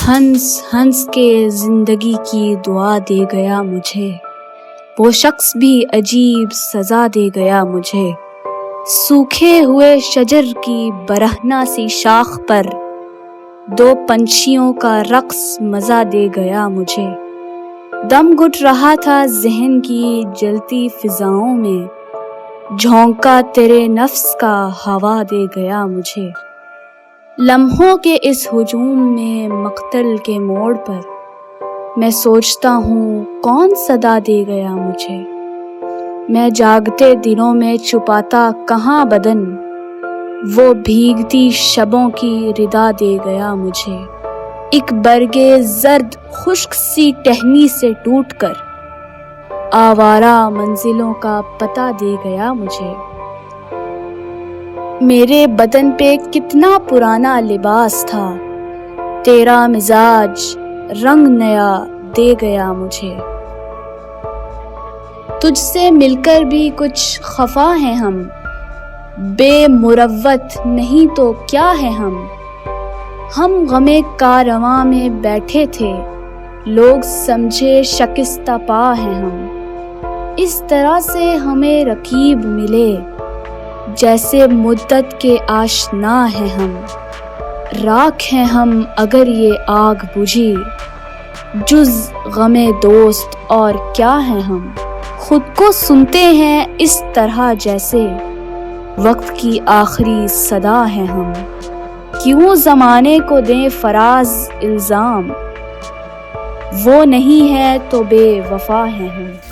ہنس ہنس کے زندگی کی دعا دے گیا مجھے، وہ شخص بھی عجیب سزا دے گیا مجھے۔ سوکھے ہوئے شجر کی برہنہ سی شاخ پر دو پنچھیوں کا رقص مزہ دے گیا مجھے۔ دم گھٹ رہا تھا ذہن کی جلتی فضاؤں میں، جھونکا تیرے نفس کا ہوا دے گیا مجھے۔ لمحوں کے اس ہجوم میں مقتل کے موڑ پر میں سوچتا ہوں کون صدا دے گیا مجھے۔ میں جاگتے دنوں میں چھپاتا کہاں بدن، وہ بھیگتی شبوں کی ردا دے گیا مجھے۔ ایک برگے زرد خشک سی ٹہنی سے ٹوٹ کر آوارہ منزلوں کا پتہ دے گیا مجھے۔ میرے بدن پہ کتنا پرانا لباس تھا، تیرا مزاج رنگ نیا دے گیا مجھے۔ تجھ سے مل کر بھی کچھ خفا ہیں ہم، بے مروت نہیں تو کیا ہے ہم غم کارواں میں بیٹھے تھے، لوگ سمجھے شکستہ پا ہیں ہم۔ اس طرح سے ہمیں رقیب ملے جیسے مدت کے آشنا ہیں ہم۔ راکھ ہیں ہم اگر یہ آگ بجھی، جز غم دوست اور کیا ہیں ہم۔ خود کو سنتے ہیں اس طرح جیسے وقت کی آخری صدا ہیں ہم۔ کیوں زمانے کو دیں فراز الزام، وہ نہیں ہے تو بے وفا ہیں ہم۔